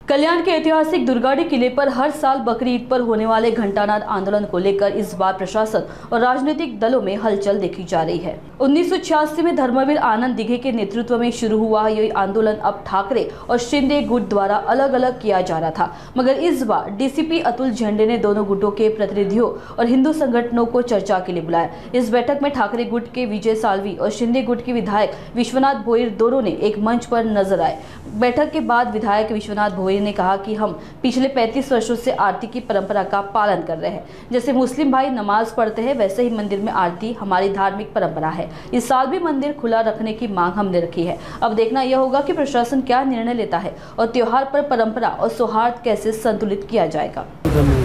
कल्याण के ऐतिहासिक दुर्गाड़ी किले पर हर साल बकरी ईद पर होने वाले घंटानाद आंदोलन को लेकर इस बार प्रशासन और राजनीतिक दलों में हलचल देखी जा रही है। 1986 में धर्मवीर आनंद दिघे के नेतृत्व में शुरू हुआ यह आंदोलन अब ठाकरे और शिंदे गुट द्वारा अलग अलग किया जा रहा था, मगर इस बार डीसीपी अतुल झंडे ने दोनों गुटों के प्रतिनिधियों और हिंदू संगठनों को चर्चा के लिए बुलाया। इस बैठक में ठाकरे गुट के विजय सालवी और शिंदे गुट के विधायक विश्वनाथ भोईर दोनों ने एक मंच पर नजर आए। बैठक के बाद विधायक विश्वनाथ भोईर ने कहा कि हम पिछले 35 वर्षों से आरती की परंपरा का पालन कर रहे हैं। जैसे मुस्लिम भाई नमाज पढ़ते हैं, वैसे ही मंदिर में आरती हमारी धार्मिक परंपरा है। इस साल भी मंदिर खुला रखने की मांग हमने रखी है। अब देखना यह होगा कि प्रशासन क्या निर्णय लेता है और त्योहार पर परंपरा और सौहार्द कैसे संतुलित किया जाएगा।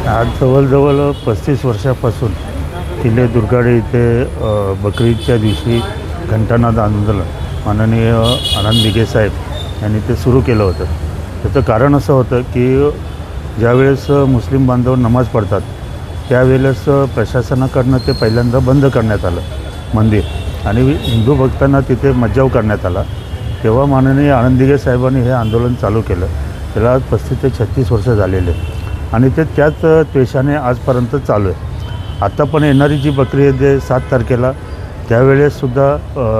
आज जवळ 35 वर्षापासून किल्ले दुर्गाड़ी इथे बकरी ईदच्या दिवशी घंटानाद आंदोलन माननीय आनंद दिघे साहेब यांनी ते सुरू केलं होतं। त्याचं कारण असं होतं की ज्यावेळेस मुस्लिम बांधव नमाज पढ़तात त्यावेळेस प्रशासनाकडनं ते पहिल्यांदा बंद करण्यात आलं मंदिर आणि हिंदू भक्तांना तिथे मज्जाव करण्यात आला। तेव्हा माननीय आनंद दिघे साहेबांनी हे आंदोलन चालू केलं। त्याला 35 ते 36 वर्ष झालेले आणि ते त्याच द्वेषाने आजपर्यंत चालू आहे। आता पण येणारी जी बकरी ईद 7 तारखेला त्यावेळेससुद्धा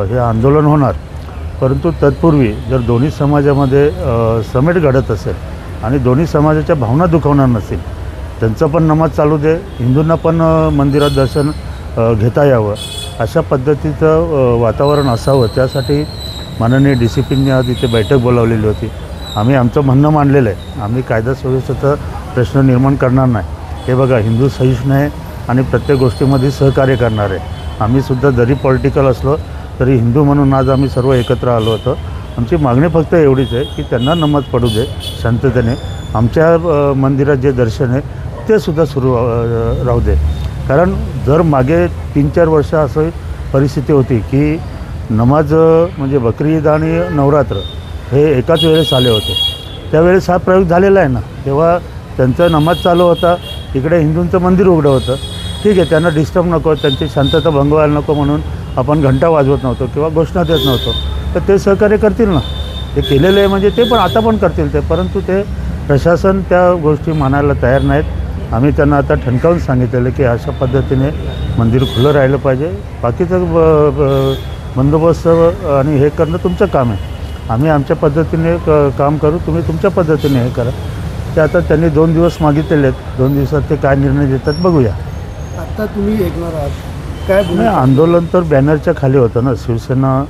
हे आंदोलन होणार, परंतु तत्पूर्वी जर दोन्ही समाजामध्ये समेट घडत असेल आणि दोन्ही समाजाच्या भावना दुखावणार नसेल, त्यांचं पण नमाज चालू दे, हिंदूंना पण मंदिरात दर्शन घेता यावं, अशा पद्धतीचं वातावरण असावं, त्यासाठी माननीय डीसीपींनी आज इथे बैठक बोलावलेली होती। आम्ही आमचं म्हणणं मांडलेलं आहे। आम्ही कायदा सुव्यवस्थेचा प्रश्न निर्माण करणार नाही। हे बघा, हिंदू सहिष्णू आहे आणि प्रत्येक गोष्टीमध्ये सहकार्य करणार आहे। आम्ही सुद्धा जरी पॉलिटिकल असलो तरी हिंदू म्हणून आज आम्ही सर्व एकत्र आलो होतो। आमची मागणी फक्त एवढीच आहे की त्यांना नमाज पडू दे शांततेने, आमच्या मंदिरात जे दर्शन आहे ते सुद्धा सुरू राहू दे। कारण जर मागे 3-4 वर्ष असं परिस्थिती होती की नमाज म्हणजे बकरी ईद आणि नवरात्र हे एकाच वेळेस आले होते, त्यावेळेस हा प्रयोग झालेला आहे ना। तेव्हा त्यांचा नमाज चालू होता, इकडे हिंदूंचं मंदिर उघडं होतं। ठीक आहे, त्यांना डिस्टर्ब नको, त्यांची शांतता भंग व्हायला नको म्हणून आपण घंटा वाजवत नव्हतो किंवा घोषणा देत नव्हतो, तर ते सहकार्य करतील ना। ते केलेले आहे म्हणजे ते पण आता पण करतील ते, परंतु ते प्रशासन त्या गोष्टी मानायला तयार नाहीत। आम्ही त्यांना आता ठणकावून सांगितलेलं की अशा पद्धतीने मंदिर खुलं राहिलं पाहिजे, बाकीचं बंदोबस्त आणि हे करणं तुमचं काम आहे। आम्ही आमच्या पद्धतीने काम करू, तुम्ही तुमच्या पद्धतीने हे करा। ते आता त्यांनी 2 दिवस मागितलेले आहेत, 2 दिवसात ते काय निर्णय देतात बघूया। आता तुम्ही ऐकणार आहात काय? आंदोलन तर बॅनरच्या खाली होतं ना, शिवसेना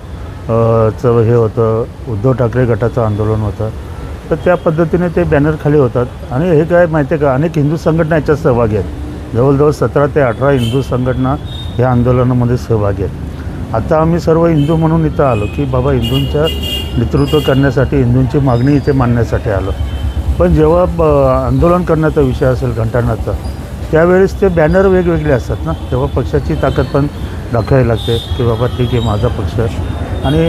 चं हे होतं, उद्धव ठाकरे गटाचं आंदोलन होतं, तर त्या पद्धतीने ते बॅनर खाली होतात। आणि हे काय माहिती आहे का, अनेक हिंदू संघटना याच्यात सहभागी आहेत। जवळजवळ 17 ते 18 हिंदू संघटना या आंदोलनामध्ये सहभागी आहेत। आता आम्ही सर्व हिंदू म्हणून इथं आलो की बाबा हिंदूंच्या नेतृत्व करण्यासाठी, हिंदूंची मागणी इथे मांडण्यासाठी आलो। पण जेव्हा आंदोलन करण्याचा विषय असेल घंटानादचा, त्यावेळेस ते बॅनर वेगवेगळे असतात ना, तेव्हा पक्षाची ताकद पण दाखवावी लागते की बाबा ठीक आहे माझा पक्ष, आणि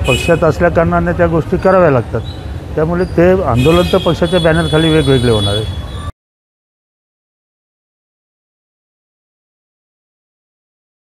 पक्षात असल्याकारणाने त्या गोष्टी कराव्या लागतात। त्यामुळे ते आंदोलन तर पक्षाच्या बॅनरखाली वेगवेगळे होणार आहे।